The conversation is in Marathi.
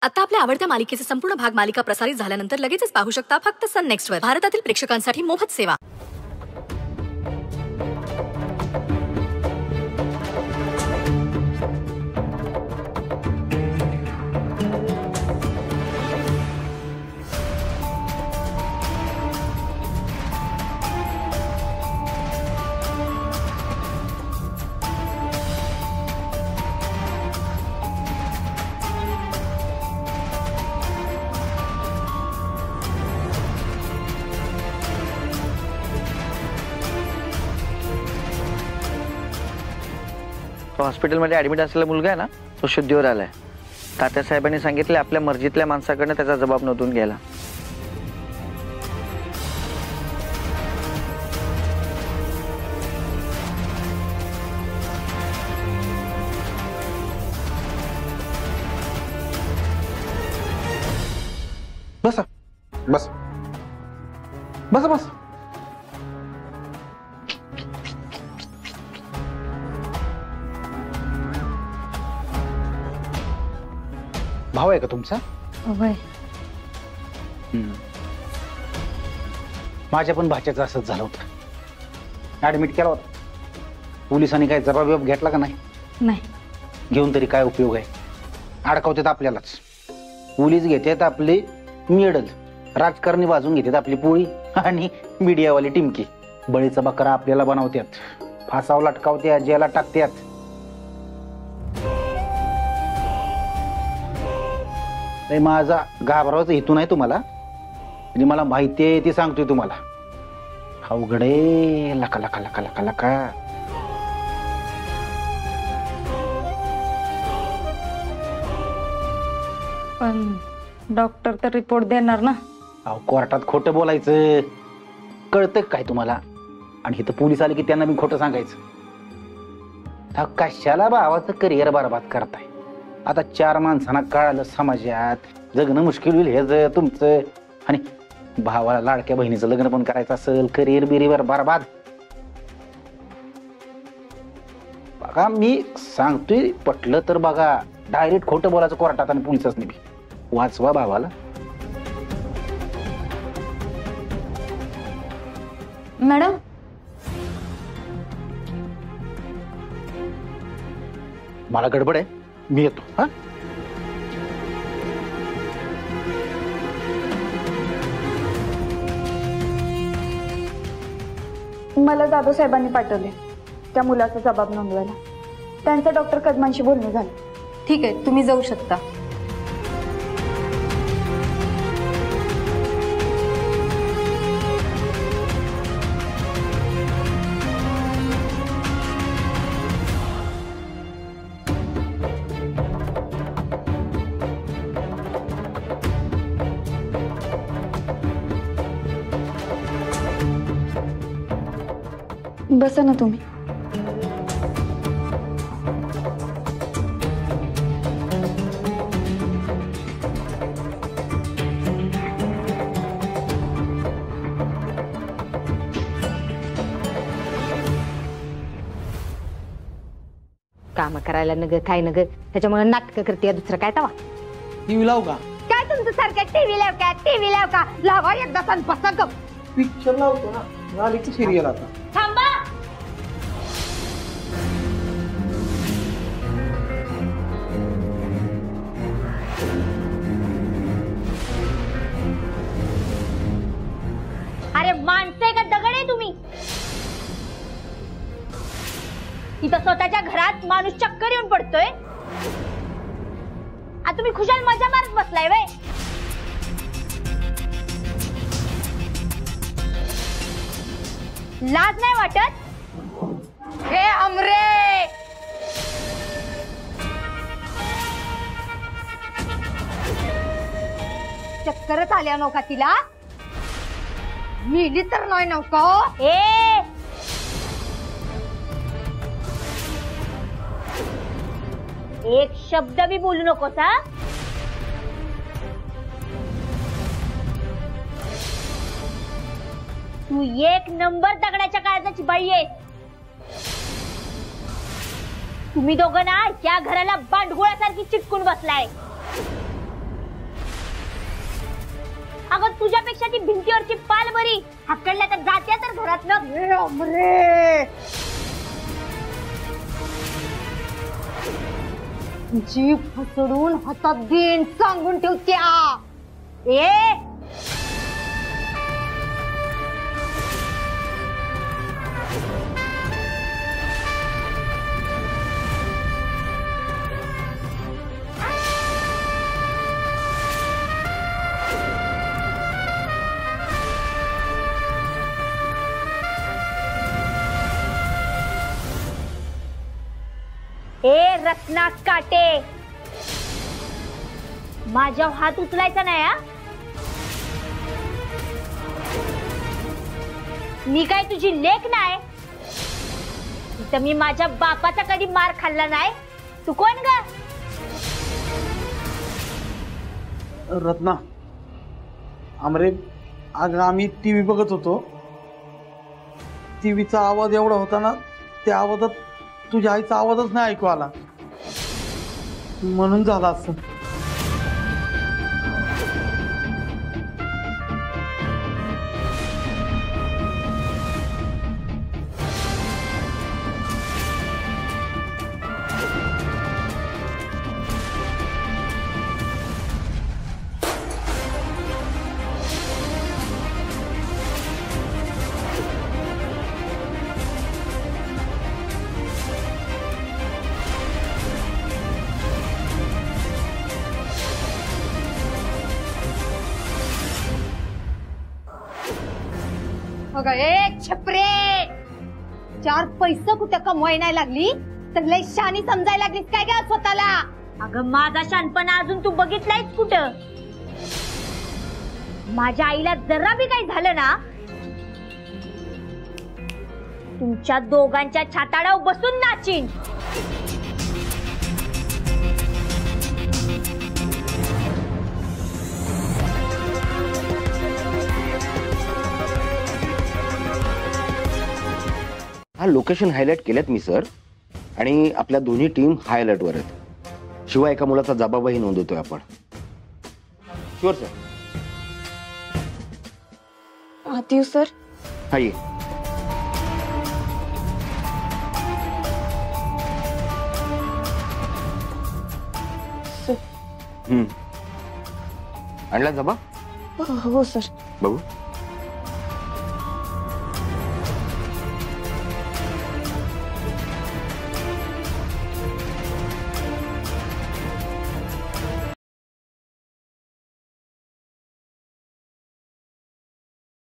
आता आपल्या आवडत्या मालिकेचे संपूर्ण भाग मालिका प्रसारित झाल्यानंतर लगेचच पाहू शकता फक्त सन नेक्स्ट वर. भारतातील प्रेक्षकांसाठी मोफत सेवा. हॉस्पिटलमध्ये ॲडमिट असलेला मुलगा आहे ना, तो शुद्धीवर आलाय. तात्यासाहेबांनी सांगितले आपल्या मर्जीतल्या माणसाकडनं त्याचा जबाब नोंदवून घ्यायला. बसा बस बस बस. भाव आहे का तुमचा? होय. माझ्या पण भाच्याचं असंच झालं होतं. ऍडमिट केला होता. पोलिसांनी काय जबाब घेतला का नाही? नाही. घेऊन तरी काय उपयोग आहे? अडकवतात आपल्यालाच. पोलीस घेतात आपली मेडल, राजकारणी बाजून घेतात आपली पोळी आणि मीडियावाली टिमकी. बळीचा बकरा आपल्याला बनवतात, फासावर लटकावतात, जेला टाकतात. माझा घाबरावाचा हेतू नाही तुम्हाला, म्हणजे मला माहिती आहे ती सांगतोय तुम्हाला. अवघडे लका लका लका लका लका. पण डॉक्टर तर रिपोर्ट देणार ना. अहो कोर्टात खोटं बोलायचं कळतं काय तुम्हाला? आणि इथं पोलीस आले की त्यांना मी खोटं सांगायचं. कशाला भावाचं करिअर बरबाद करताय? आता 4 माणसांना कळालं समाजात, जगणं मुश्किल होईल हे तुमचं. आणि भावाला लाडक्या बहिणीचं लग्न पण करायचं असेल, करिअर बिरिअर बरबाद. बघा मी सांगतोय, पटलं तर बघा. डायरेक्ट खोटं बोलायचं कोर्टात आणि पोलिसांनी बी. वाचवा भावाला. मॅडम, मला गडबड आहे, मी येतो. हा मला जाधव साहेबांनी पाठवले त्या मुलाचा जबाब नोंदवायला. त्यांचं डॉक्टर कदमांशी बोलणं झालं. ठीक आहे, तुम्ही जाऊ शकता. बसा ना तुम्ही. काम करायला नग काय नग, त्याच्यामुळे नाटक करते. दुसरं काय तवा टीव्ही लावू का? काय तुमचं सारखं टीव्ही लाव का टीव्ही लाव का? लावा एकदा सण पसंत. पिक्चर लावतो ना, झाली की सिरियल. आता थांबा. अरे माणसं आहे का दगड आहे तुम्ही? इथं स्वतःच्या घरात माणूस चक्कर येऊन पडतोय, आता तुम्ही खुशाल मजा मारत बसलाय वय. लाज नाही वाटत? हे अमरे, चक्करच आल्या नव्हता तिला? मिली तर नाही नव्हतं. एक शब्द भी बोलू नकोस हा. तू एक नंबर दगडाच्या काळजाची बाई आहे. तुम्ही दोघं ना या घराला बांडगुळासारखी चिटकून बसलाय. अगं तुझ्यापेक्षा ती भिंतीवरची पाल बरी. हाकलल्या तर जात्या तर घरातलं. जीव फसडून हातात देन सांगून ठेवत्या. ए ए रत्ना काटे, माझ्या हात उचलायचा नाही हा. मी काय तुझी लेक नाही. तर मी माझ्या बापाचा कधी मार खाल्ला नाही. तू कोण ग? रत्ना, आमरे अगं आम्ही टीव्ही बघत होतो. टीव्हीचा आवाज एवढा होता ना, त्या आवाजात तुझ्या आईचा आवाजच नाही ऐकू आला, म्हणून झाला असं. छपरे, 4 पैसे कुठं कमवाय नाही लागली तर लय शानी समजायला लागलीस काय ग स्वतःला. अगं माझा शानपणा अजून तू बघितलायस कुठं? माझ्या आईला जरा बी काही झालं ना, तुमच्या दोघांच्या छाताडावर बसून नाचीन. हा लोकेशन हायलाइट केलेत मी सर, आणि आपल्या दोन्ही टीम हाय अलर्टवर आहेत. शिवाय एका मुलाचा जबाबही नोंदवतोय आपण. Sure sir. आत येऊ सर? हा ये. आणला जबाब? हो सर. बघू.